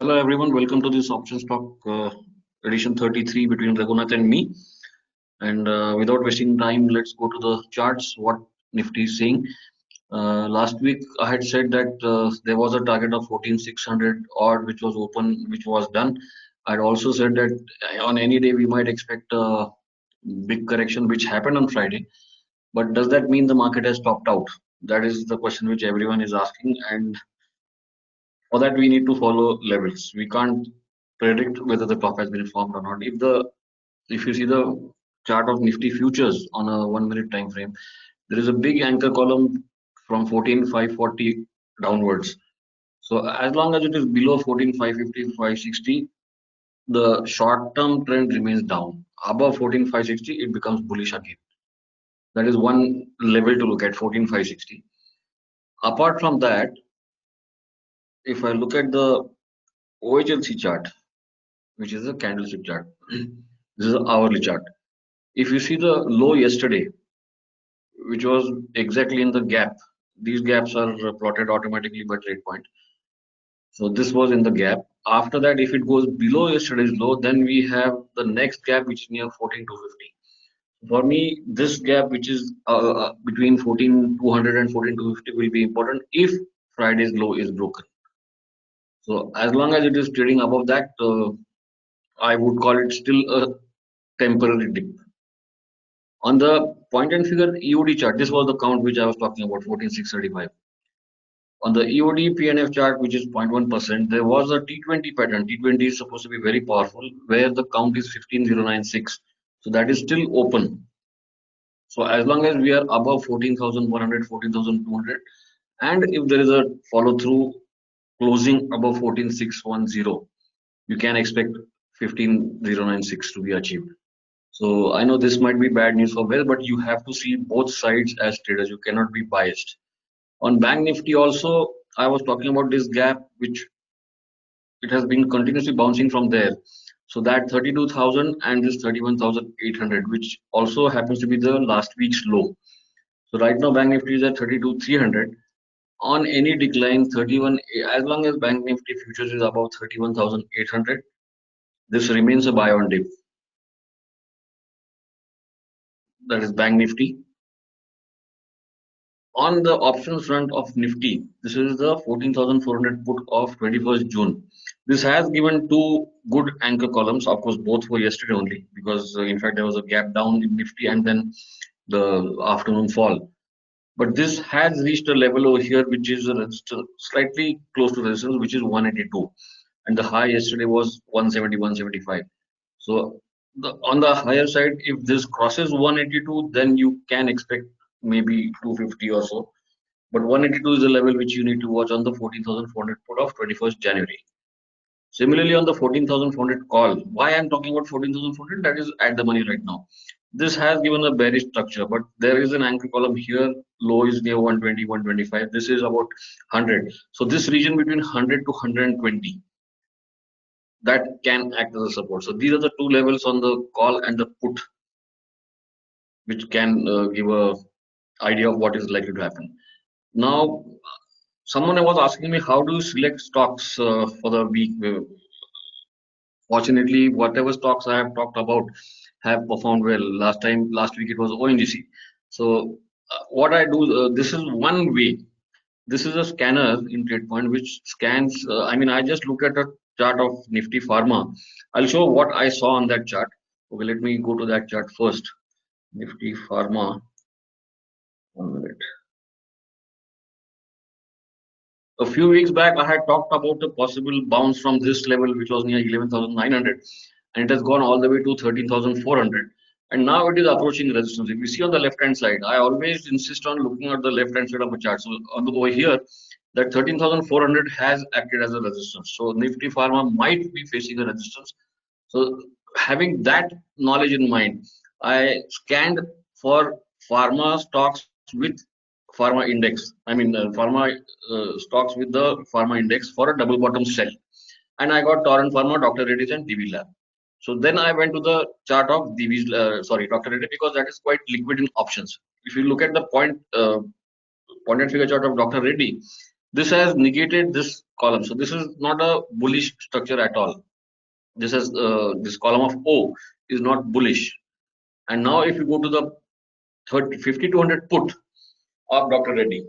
Hello everyone, welcome to this Options Talk edition 33 between Raghunath and me. And without wasting time, let's go to the charts. What Nifty is saying. Last week I had said that there was a target of 14,600 odd, which was open, which was done. I'd also said that on any day we might expect a big correction, which happened on Friday. But does that mean the market has topped out? That is the question which everyone is asking, and for that we need to follow levels. We can't predict whether the top has been formed or not. If you see the chart of Nifty futures on a 1 minute time frame, there is a big anchor column from 14,540 downwards. So as long as it is below 14,550, 560, the short term trend remains down. Above 14,560, it becomes bullish again. That is one level to look at, 14,560. Apart from that, if I look at the OHLC chart, which is a candlestick chart, this is an hourly chart. If you see the low yesterday, which was exactly in the gap, these gaps are plotted automatically by trade point. So this was in the gap. After that, if it goes below yesterday's low, then we have the next gap, which is near 14,250. For me, this gap, which is between 14,200 and 14,250, will be important if Friday's low is broken. So as long as it is trading above that, I would call it still a temporary dip. On the point and figure EOD chart, this was the count which I was talking about, 14,635. On the EOD PNF chart, which is 0.1%, there was a T20 pattern. T20 is supposed to be very powerful, where the count is 15,096. So that is still open. So as long as we are above 14,100, 14,200, and if there is a follow through closing above 14,610, you can expect 15,096 to be achieved. So I know this might be bad news for Well, but you have to see both sides as traders. You cannot be biased. On Bank Nifty also, I was talking about this gap, which it has been continuously bouncing from there. So that 32,000 and this 31,800, which also happens to be the last week's low. So right now Bank Nifty is at 32,300. On any decline, 31, as long as Bank Nifty futures is above 31,800, this remains a buy on dip. That is Bank Nifty. On the options front of Nifty, this is the 14,400 put of 21st June. This has given two good anchor columns, of course, both for yesterday only, because in fact there was a gap down in Nifty and then the afternoon fall. But this has reached a level over here which is slightly close to resistance, which is 182, and the high yesterday was 170, 175. So on the higher side, if this crosses 182, then you can expect maybe 250 or so. But 182 is the level which you need to watch on the 14,400 put of 21st January. Similarly, on the 14,400 call, why I'm talking about 14,400, that is at the money right now. This has given a bearish structure, but there is an anchor column here. Low is near 120, 125. This is about 100. So this region between 100 to 120, that can act as a support. So these are the two levels on the call and the put, which can give a idea of what is likely to happen. Now, someone was asking me how do you select stocks for the week. Fortunately, whatever stocks I have talked about have performed well. Last week it was ONGC. So what I do, this is one way. This is a scanner in TradePoint which scans. I just look at a chart of Nifty Pharma. I'll show what I saw on that chart. Okay, let me go to that chart first. Nifty Pharma. 1 minute. A few weeks back, I had talked about a possible bounce from this level, which was near 11,900, and it has gone all the way to 13,400. And now it is approaching resistance. If you see on the left hand side, I always insist on looking at the left hand side of the chart. So on the over here, that 13,400 has acted as a resistance. So Nifty Pharma might be facing a resistance. So having that knowledge in mind, I scanned for pharma stocks with pharma index. Pharma stocks with the pharma index for a double bottom sell. And I got Torrent Pharma, Dr. Reddy's, and DB Lab. So then I went to the chart of Dr. Reddy, because that is quite liquid in options. If you look at the point and figure chart of Dr. Reddy, This has negated this column. So this is not a bullish structure at all. This column of O is not bullish. And now if you go to the 50 to 100 put of Dr. Reddy,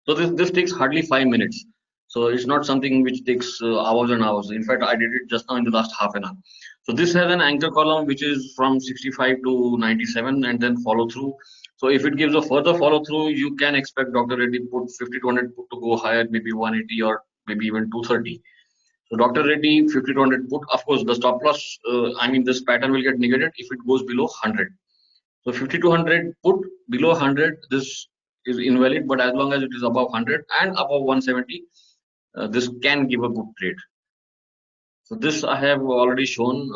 so this takes hardly 5 minutes. So it's not something which takes hours and hours. In fact, I did it just now in the last half an hour. So this has an anchor column which is from 65 to 97 and then follow through. So if it gives a further follow through, you can expect Dr. Reddy put 50 to 100 put to go higher, maybe 180 or maybe even 230. So Dr. Reddy 50 to 100 put, of course, the stop loss, I mean, this pattern will get negated if it goes below 100. So 50 to 100 put, below 100, this is invalid, but as long as it is above 100 and above 170, this can give a good trade. So this I have already shown.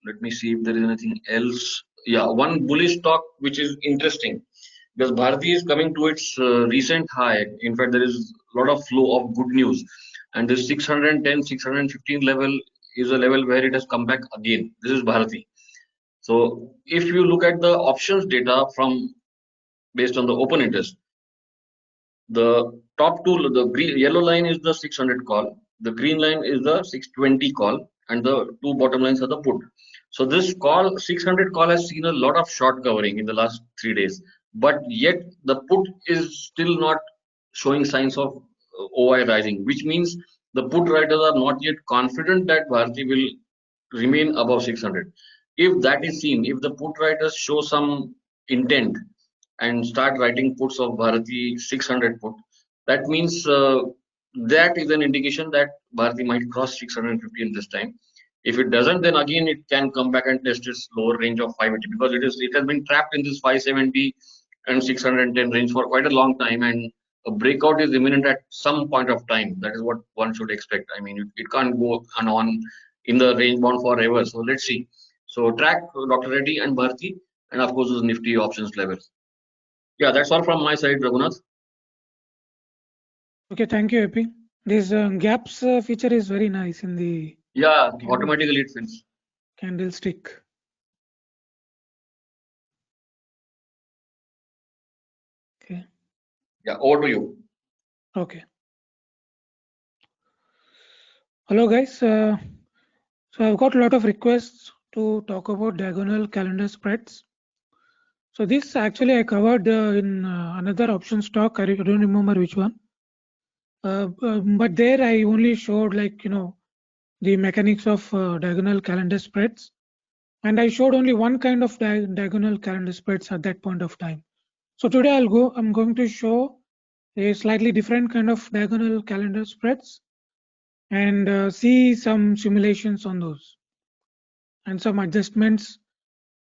Let me see if there is anything else. Yeah, one bullish stock which is interesting because Bharti is coming to its recent high. In fact, there is a lot of flow of good news, and this 610, 615 level is a level where it has come back again. This is Bharti. So if you look at the options data from based on the open interest, the top two, the green yellow line is the 600 call, the green line is the 620 call, and the two bottom lines are the put. So this call 600 call has seen a lot of short covering in the last 3 days, but yet the put is still not showing signs of OI rising, which means the put writers are not yet confident that Bharti will remain above 600. If that is seen, if the put writers show some intent and start writing puts of Bharati 600 put, that means that is an indication that Bharati might cross 650 in this time. If it doesn't, then again it can come back and test its lower range of 580 because it has been trapped in this 570 and 610 range for quite a long time, and a breakout is imminent at some point of time. That is what one should expect. I mean, it can't go on in the range bound forever. So let's see. So track Dr. Reddy and Bharti, and of course those Nifty options levels. Yeah, that's all from my side, Raghunath. Okay, thank you, Epi. This gaps feature is very nice in the Yeah, automatically it fills. candlestick. Okay. Yeah, over to you. Okay. Hello, guys. So I've got a lot of requests to talk about diagonal calendar spreads. So this actually I covered in another option stock. I don't remember which one. But there I only showed the mechanics of diagonal calendar spreads, and I showed only one kind of diagonal calendar spreads at that point of time. So today I'm going to show a slightly different kind of diagonal calendar spreads and see some simulations on those and some adjustments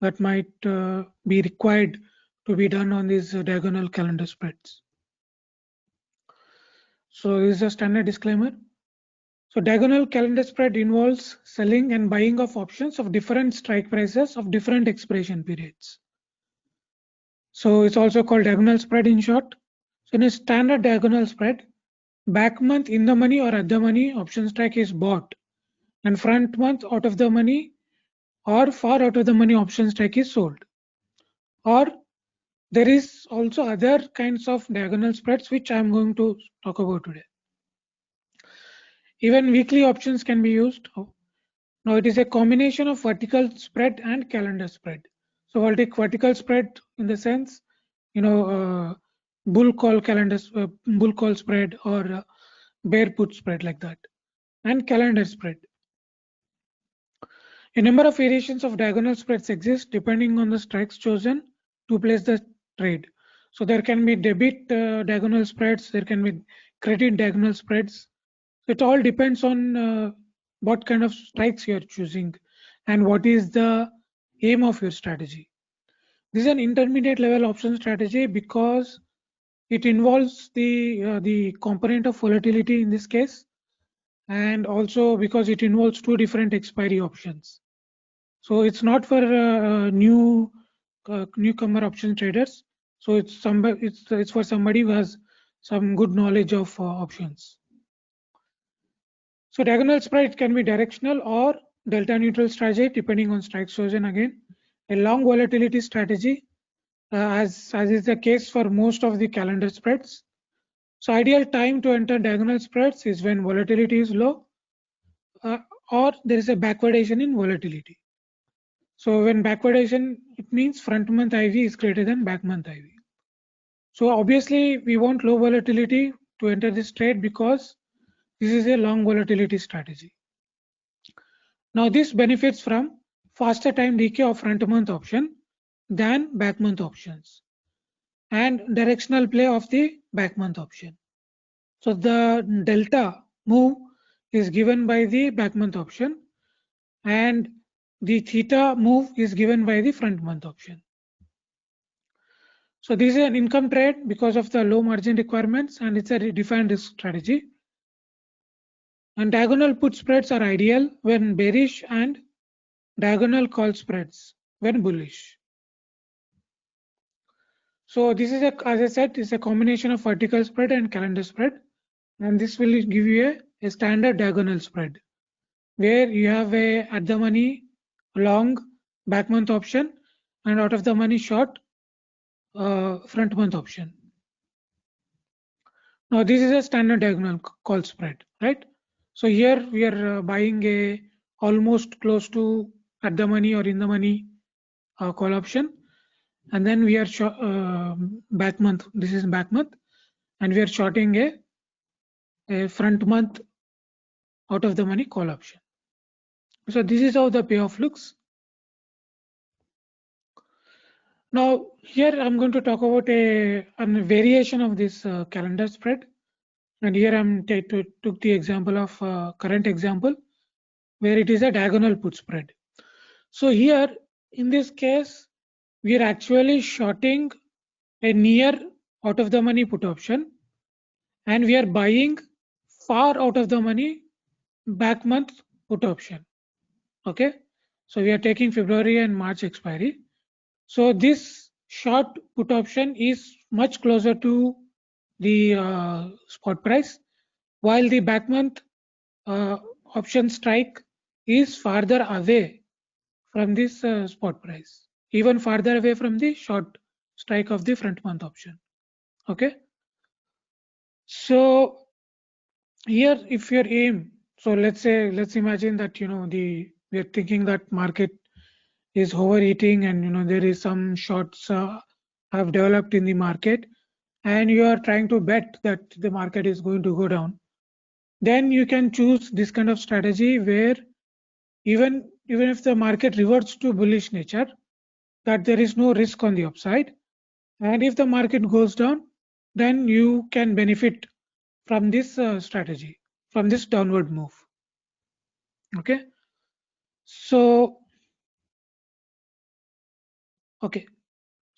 that might be required to be done on these diagonal calendar spreads. So this is a standard disclaimer. So diagonal calendar spread involves selling and buying of options of different strike prices of different expiration periods. So it's also called diagonal spread in short. So in a standard diagonal spread, back month in the money or at the money option strike is bought, and front month out of the money or far out of the money option strike is sold. Or there is also other kinds of diagonal spreads which I am going to talk about today. Even weekly options can be used. Now it is a combination of vertical spread and calendar spread. So I'll take vertical spread in the sense, bull call bull call spread or bear put spread like that, and calendar spread. A number of variations of diagonal spreads exist depending on the strikes chosen to place the trade. So there can be debit diagonal spreads, there can be credit diagonal spreads. It all depends on what kind of strikes you are choosing and what is the aim of your strategy. This is an intermediate level option strategy because it involves the component of volatility in this case, and also because it involves two different expiry options. So it's not for newcomer option traders. So it's for somebody who has some good knowledge of options. So diagonal spread can be directional or delta neutral strategy depending on strike chosen. Again, a long volatility strategy, as is the case for most of the calendar spreads, So ideal time to enter diagonal spreads is when volatility is low or there is a backwardation in volatility. So when backwardation, it means front month IV is greater than back month IV. So obviously we want low volatility to enter this trade because this is a long volatility strategy. Now this benefits from faster time decay of front month option than back month options and directional play of the back month option. So the delta move is given by the back month option and the theta move is given by the front month option. So this is an income trade because of the low margin requirements and it's a defined risk strategy. And diagonal put spreads are ideal when bearish and diagonal call spreads when bullish. So this is as I said, is a combination of vertical spread and calendar spread, and this will give you a standard diagonal spread where you have a at the money long back month option and out of the money short front month option. Now this is a standard diagonal call spread, right? So here we are buying a almost close to at the money or in the money call option, and then we are back month. This is back month, and we are shorting a front month out of the money call option. So this is how the payoff looks. Now here I'm going to talk about a variation of this calendar spread, and here I'm took the example of current example where it is a diagonal put spread. So here in this case we are actually shorting a near out of the money put option and we are buying far out of the money back month put option. Okay, so we are taking February and March expiry. So this short put option is much closer to the spot price, while the back month option strike is farther away from this spot price, even farther away from the short strike of the front month option. Okay, so here if your aim, so let's imagine that we are thinking that market is overheating and there is some shorts have developed in the market and you are trying to bet that the market is going to go down, then you can choose this kind of strategy where even if the market reverts to bullish nature, that there is no risk on the upside, and if the market goes down, then you can benefit from this strategy, from this downward move. Okay, so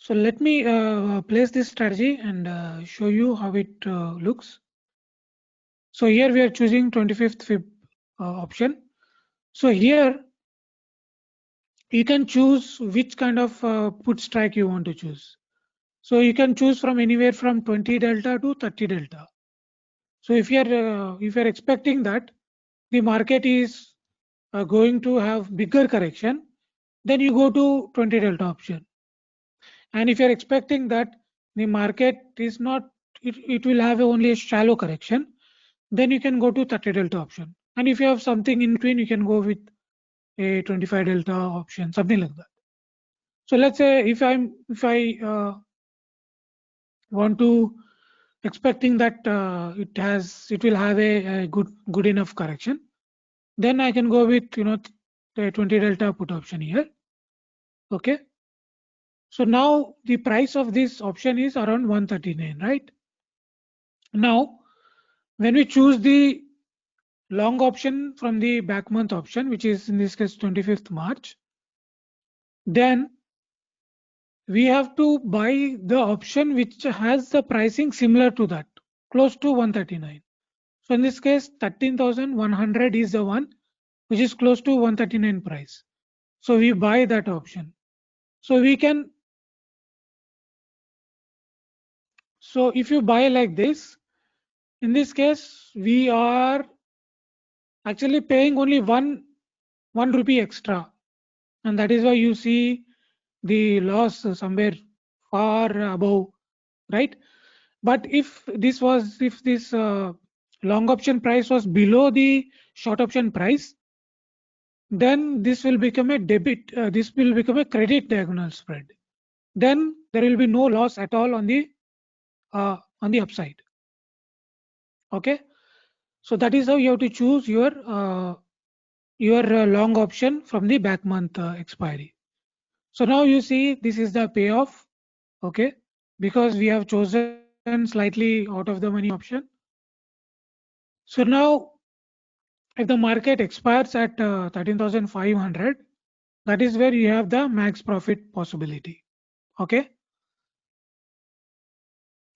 let me place this strategy and show you how it looks. So here we are choosing 25th Fib option. So here you can choose which kind of put strike you want to choose. So you can choose from anywhere from 20 delta to 30 delta. So if you are expecting that the market is going to have bigger correction, then you go to 20 delta option. And if you are expecting that the market is not, it will have only a shallow correction, then you can go to 30 delta option. And if you have something in between, you can go with a 25 delta option, something like that. So let's say if I want to expecting that it will have a good enough correction, then I can go with the 20 delta put option here. Okay, so now the price of this option is around 139, right? Now when we choose the long option from the back month option, which is in this case 25th March, then we have to buy the option which has the pricing similar to that, close to 139. So in this case 13,100 is the one which is close to 139 price. So we buy that option. So we can, so if you buy like this, in this case we are actually paying only one rupee extra, and that is why you see the loss somewhere far above, right? But if this long option price was below the short option price, then this will become a debit. This will become a credit diagonal spread. Then there will be no loss at all on the upside. Okay, so that is how you have to choose your long option from the back month expiry. So now you see this is the payoff. Okay, because we have chosen slightly out of the money option. So now if the market expires at 13,500, that is where you have the max profit possibility. Okay.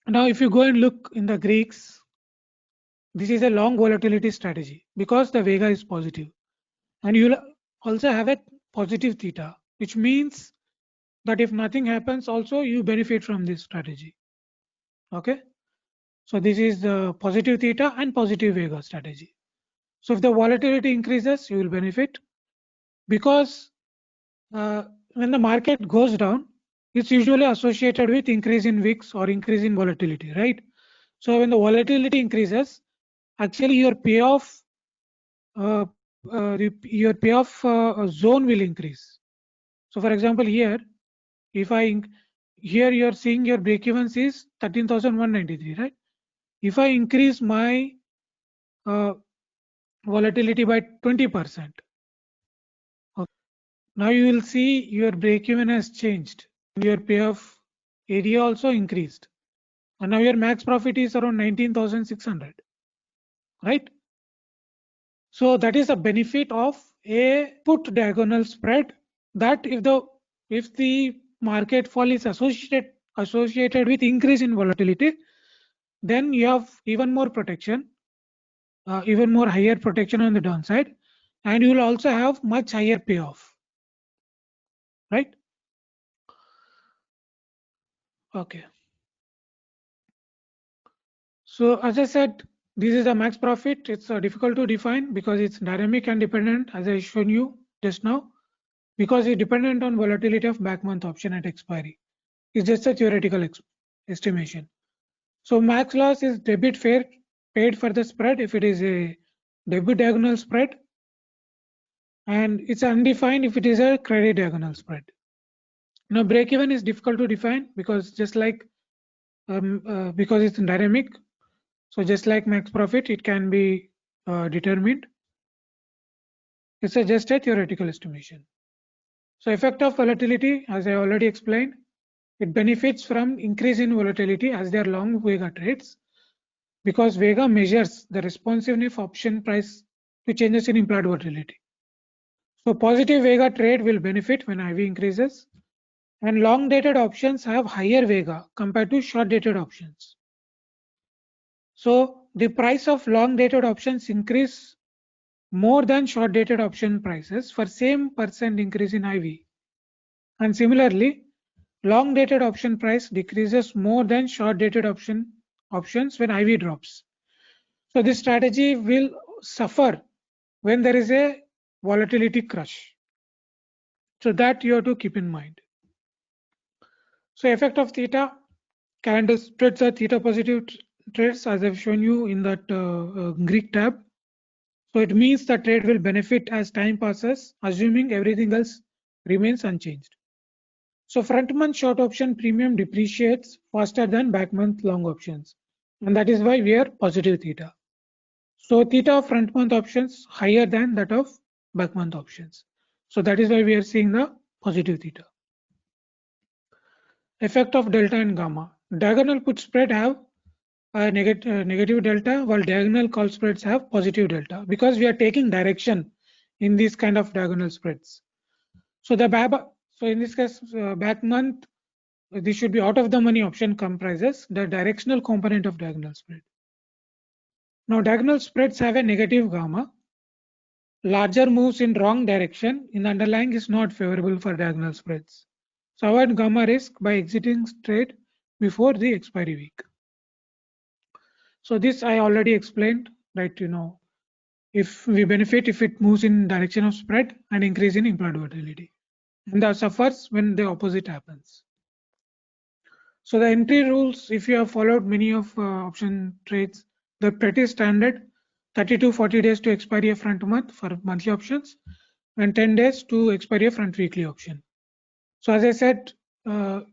Now if you go and look in the Greeks, this is a long volatility strategy because the Vega is positive, and you'll also have a positive theta, which means that if nothing happens also you benefit from this strategy. Okay, so this is the positive theta and positive Vega strategy. So if the volatility increases, you will benefit, because when the market goes down, it's usually associated with increase in VIX or increase in volatility, right? So when the volatility increases, actually your payoff zone will increase. So for example, here you're seeing your break-evens is 13,193, right? If I increase my volatility by 20%, okay, now you will see your break-even has changed. Your payoff area also increased, and now your max profit is around 19,600, right? So that is a benefit of a put diagonal spread, that if the market fall is associated with increase in volatility, then you have even more protection, even more higher protection on the downside, and you will also have much higher payoff, right? Okay. So as I said, this is a max profit. It's difficult to define because it's dynamic and dependent, as I shown you just now, because it's dependent on volatility of back month option at expiry. It's just a theoretical estimation. So max loss is debit fare paid for the spread if it is a debit diagonal spread, and it's undefined if it is a credit diagonal spread. Now break even is difficult to define because just like because it's dynamic, so just like max profit, it can be determined. It's just a theoretical estimation. So effect of volatility, as I already explained, it benefits from increase in volatility as they are long Vega trades, because Vega measures the responsiveness of option price to changes in implied volatility. So positive Vega trade will benefit when IV increases, and long dated options have higher Vega compared to short dated options. So the price of long dated options increase more than short dated option prices for same percent increase in IV. And similarly, long dated option price decreases more than short dated options when IV drops. So this strategy will suffer when there is a volatility crush. So that you have to keep in mind. So effect of theta, calendar spreads are theta positive trades, as I've shown you in that Greek tab. So it means the trade will benefit as time passes, assuming everything else remains unchanged. So front month short option premium depreciates faster than back month long options, and that is why we are positive theta. So theta of front month options higher than that of back month options. So that is why we are seeing the positive theta. Effect of delta and gamma. Diagonal put spread have a negative delta, while diagonal call spreads have positive delta, because we are taking direction in these kind of diagonal spreads. So so in this case, back month, this should be out of the money option comprises the directional component of diagonal spread. Now diagonal spreads have a negative gamma. Larger moves in wrong direction in the underlying is not favorable for diagonal spreads. So avoid gamma risk by exiting trade before the expiry week. So this I already explained, right? If we benefit if it moves in direction of spread and increase in implied volatility, and that suffers when the opposite happens. So the entry rules, if you have followed many of option trades, the pretty standard 30 to 40 days to expiry of front month for monthly options and 10 days to expiry of front weekly option. So as I said,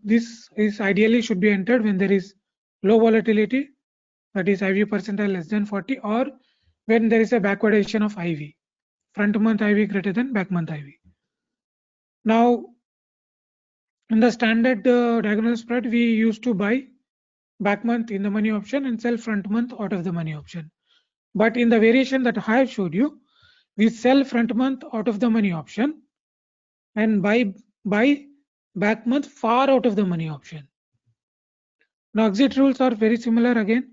this is ideally should be entered when there is low volatility, that is IV percentile less than 40, or when there is a backwardation of IV, front month IV greater than back month IV. Now, in the standard diagonal spread, we used to buy back month in the money option and sell front month out of the money option. But in the variation that I have showed you, we sell front month out of the money option and buy back month far out of the money option. Now exit rules are very similar again.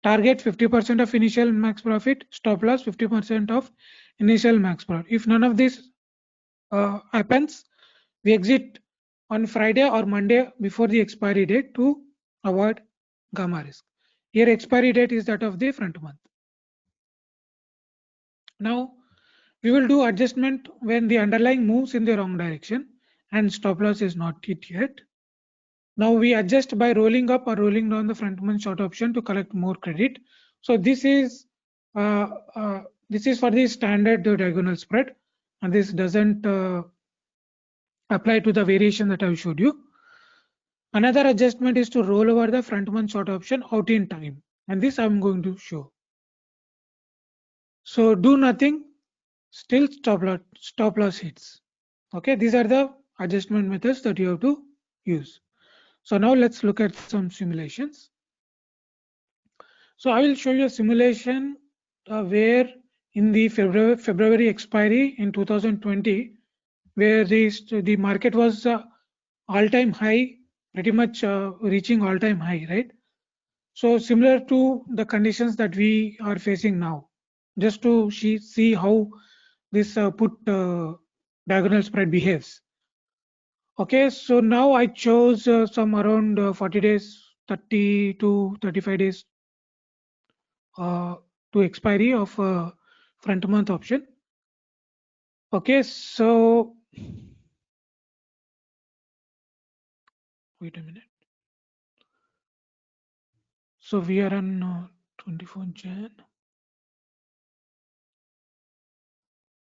Target 50% of initial max profit, stop loss 50% of initial max profit. If none of this happens, we exit on Friday or Monday before the expiry date to avoid gamma risk. Here expiry date is that of the front month. Now we will do adjustment when the underlying moves in the wrong direction and stop loss is not hit yet. Now we adjust by rolling up or rolling down the front month short option to collect more credit. So this is for the standard diagonal spread, and this doesn't apply to the variation that I showed you. Another adjustment is to roll over the front month short option out in time, and this I'm going to show. So do nothing, still stop loss hits. Okay, these are the adjustment methods that you have to use. So now let's look at some simulations. So I will show you a simulation where in the February expiry in 2020, where the market was all-time high, pretty much reaching all-time high, right? So similar to the conditions that we are facing now, just to see how this put diagonal spread behaves. Okay, so now I chose some around 40 days, 30 to 35 days to expiry of front month option. Okay, so wait a minute. So we are on 24 Jan.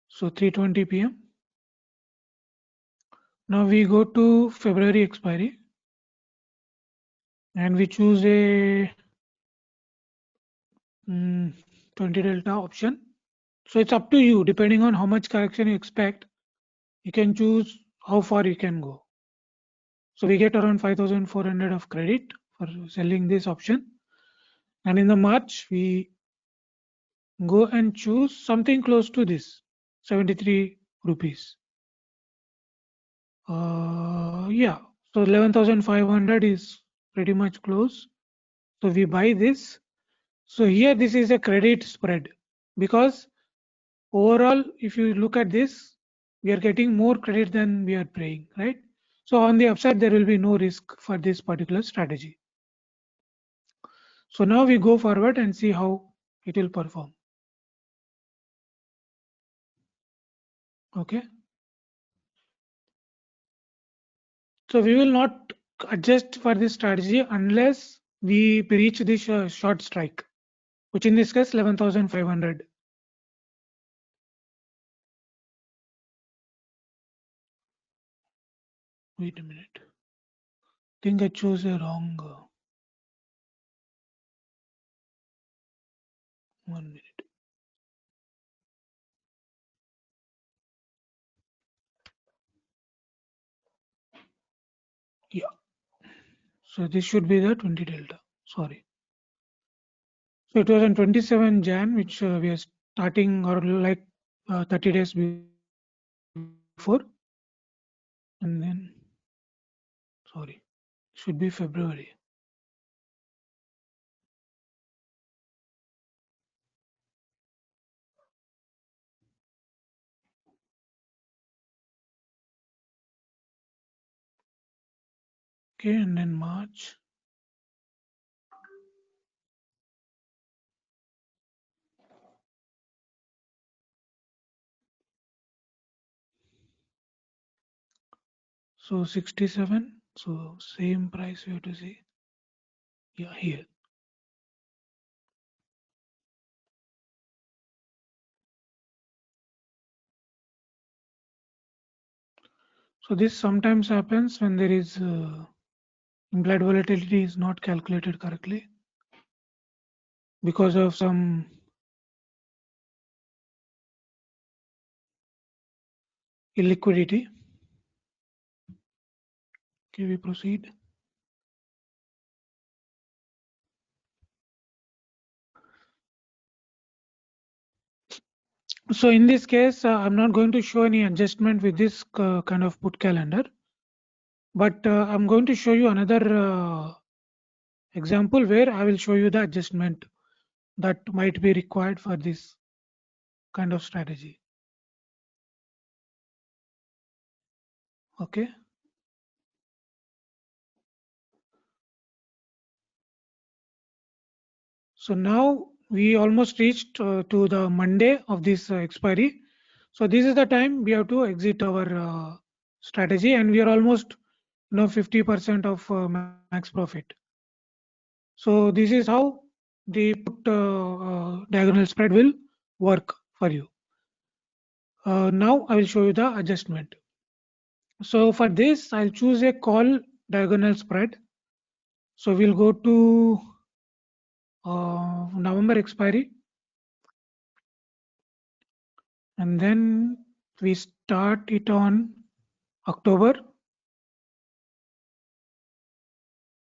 So 3:20 p.m. Now we go to February expiry and we choose a 20 delta option. So it's up to you, depending on how much correction you expect, you can choose how far you can go. So we get around 5,400 of credit for selling this option. And in the March, we go and choose something close to this, 73 rupees. Yeah, so 11,500 is pretty much close. So we buy this. So here this is a credit spread, because overall, if you look at this, we are getting more credit than we are paying, right? So on the upside, there will be no risk for this particular strategy. So now we go forward and see how it will perform. Okay. So we will not adjust for this strategy unless we reach this short strike, which in this case 11,500. Wait a minute. I think I chose a wrong 1 minute. Yeah. So this should be the 20 delta. Sorry. So it was on 27 Jan, which we are starting or like 30 days before. And then, sorry, should be February. Okay, and then March. So 67. So same price we have to see. Yeah, here. So this sometimes happens when there is implied volatility is not calculated correctly because of some illiquidity. Okay, we proceed. So in this case, I'm not going to show any adjustment with this kind of put calendar, but I'm going to show you another example where I will show you the adjustment that might be required for this kind of strategy. Okay. So now we almost reached to the Monday of this expiry. So this is the time we have to exit our strategy, and we are almost 50% of max profit. So this is how the put diagonal spread will work for you. Now I will show you the adjustment. So for this, I'll choose a call diagonal spread. So we'll go to November expiry, and then we start it on October,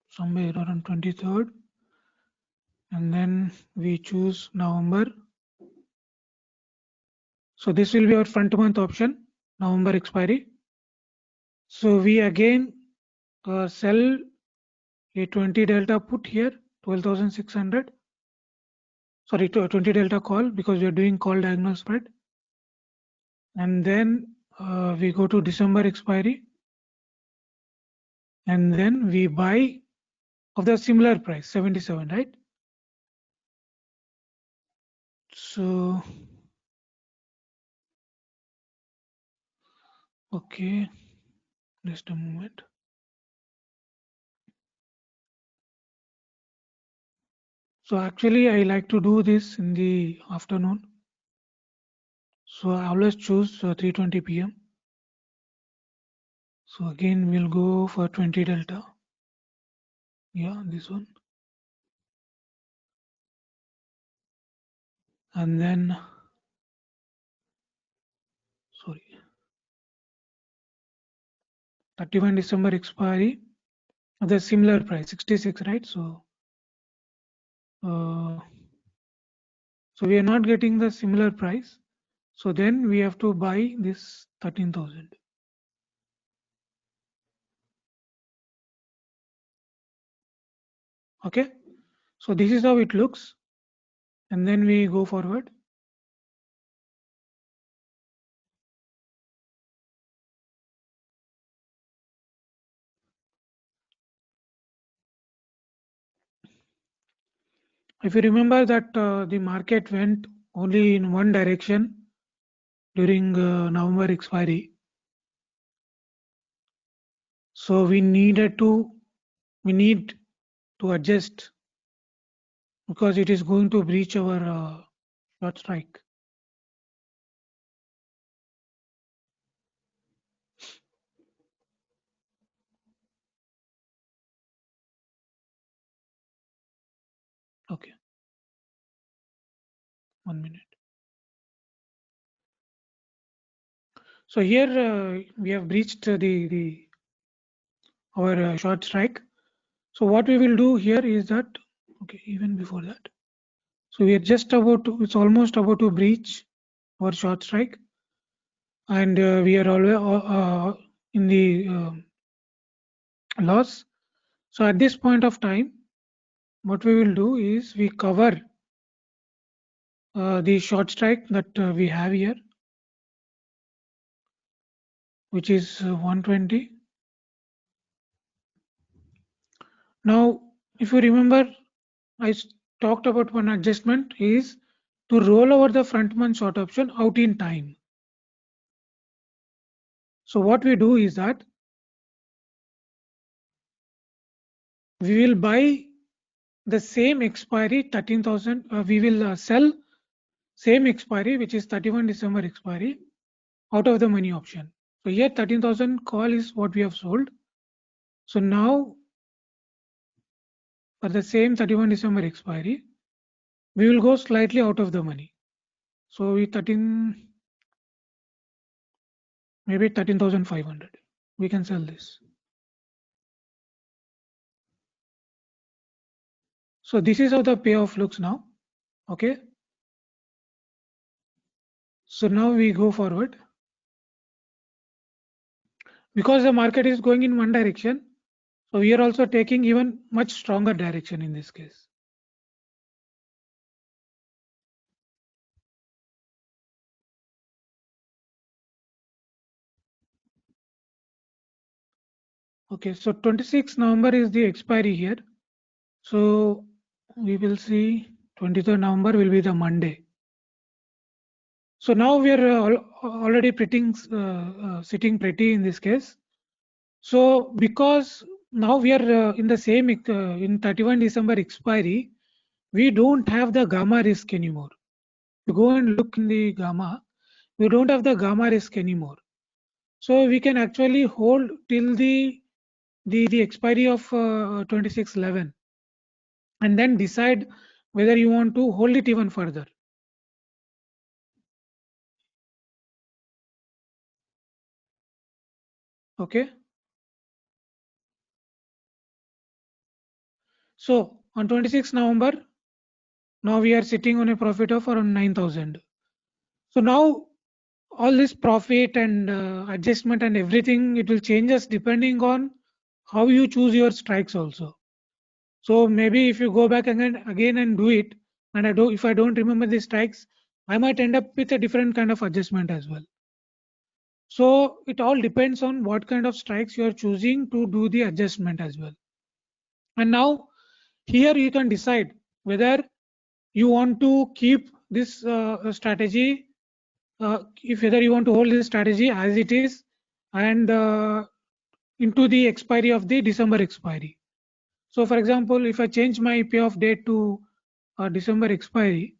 somewhere around 23rd, and then we choose November. So this will be our front month option, November expiry. So we again sell a 20 delta put here, 12,600. Sorry, 20 delta call because we are doing call diagonal spread. And then we go to December expiry, and then we buy of the similar price, 77, right? So okay, just a moment. So actually I like to do this in the afternoon. So I always choose 3:20 p.m. So again we'll go for 20 delta. Yeah, this one. And then sorry, 31 December expiry of the similar price, 66, right? So so we are not getting the similar price. So then we have to buy this 13,000. Okay, so this is how it looks, and then we go forward. If you remember that the market went only in one direction during November expiry, so we need to adjust because it is going to breach our short strike. Okay, 1 minute. So here we have breached the our short strike. So what we will do here is that, okay, even before that, so we are just about to, it's almost about to breach our short strike, and we are always in the loss. So at this point of time, what we will do is we cover the short strike that we have here, which is 120. Now, if you remember, I talked about one adjustment is to roll over the front month short option out in time. So what we do is that we will buy the same expiry 13,000. We will sell same expiry, which is 31 December expiry, out of the money option. So here 13,000 call is what we have sold. So now for the same 31 December expiry, we will go slightly out of the money. So we 13, maybe 13,500. We can sell this. So this is how the payoff looks now. Okay. So now we go forward. Because the market is going in one direction, so we are also taking even much stronger direction in this case. Okay, so 26 November is the expiry here. So we will see 23rd November will be the Monday. So now we are already sitting pretty in this case. So because now we are in the same in 31 December expiry, we don't have the gamma risk anymore. You go and look in the gamma, we don't have the gamma risk anymore. So we can actually hold till the expiry of 26/11 and then decide whether you want to hold it even further. Okay. So on 26 November, now we are sitting on a profit of around 9,000. So now all this profit and adjustment and everything, it will change us depending on how you choose your strikes also. So maybe if you go back again and do it, and if I don't remember the strikes, I might end up with a different kind of adjustment as well. So it all depends on what kind of strikes you are choosing to do the adjustment as well. And now here you can decide whether you want to keep this strategy, if whether you want to hold this strategy as it is and into the expiry of the December expiry. So for example, if I change my payoff date to December expiry,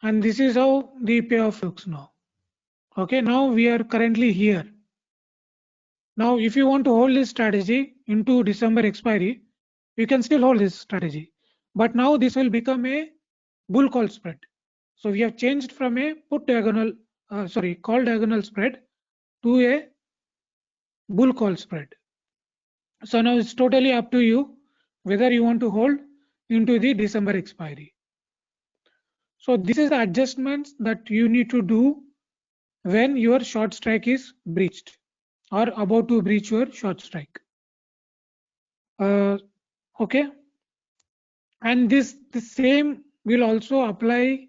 and this is how the payoff looks now. Okay, now we are currently here. Now if you want to hold this strategy into December expiry, you can still hold this strategy, but now this will become a bull call spread. So we have changed from a call diagonal spread to a bull call spread. So now it's totally up to you whether you want to hold into the December expiry. So this is the adjustments that you need to do when your short strike is breached or about to breach your short strike. Okay, and the same will also apply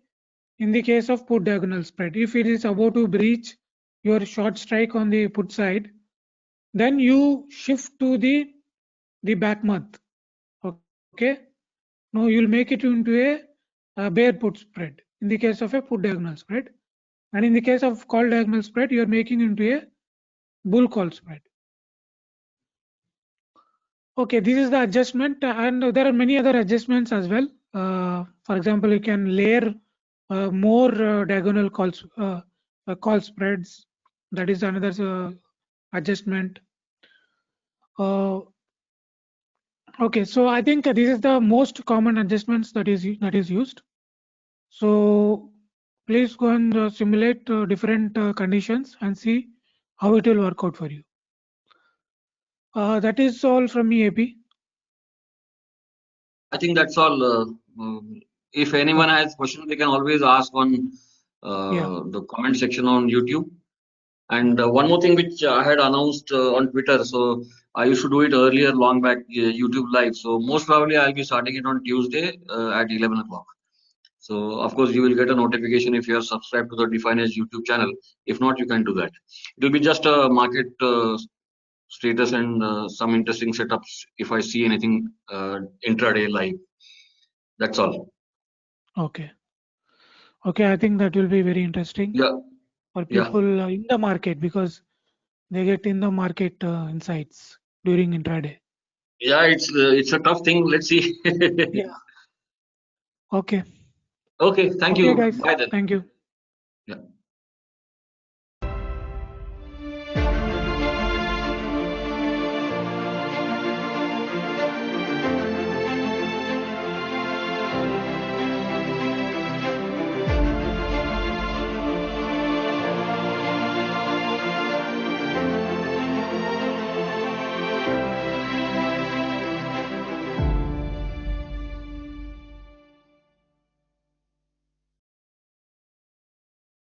in the case of put diagonal spread. If it is about to breach your short strike on the put side, then you shift to the back month. Okay, now you'll make it into a bear put spread in the case of a put diagonal spread, and in the case of call diagonal spread, you are making into a bull call spread. Okay, this is the adjustment, and there are many other adjustments as well. For example, you can layer more diagonal call spreads. That is another adjustment. Okay, so I think this is the most common adjustments that is used. So please go and simulate different conditions and see how it will work out for you. That is all from me, AP. I think that's all. If anyone has questions, they can always ask on the comment section on YouTube. And one more thing which I had announced on Twitter, so I used to do it earlier, long back, YouTube Live. So most probably I'll be starting it on Tuesday at 11 o'clock. So of course you will get a notification if you are subscribed to the Definers YouTube channel. If not, you can do that. It will be just a market status and some interesting setups if I see anything intraday live. That's all. Okay. Okay, I think that will be very interesting for people in the market, because they get in the market insights during intraday. Yeah, it's a tough thing. Let's see. Yeah. Okay. Okay, thank Okay, you. guys. Bye then. Thank you.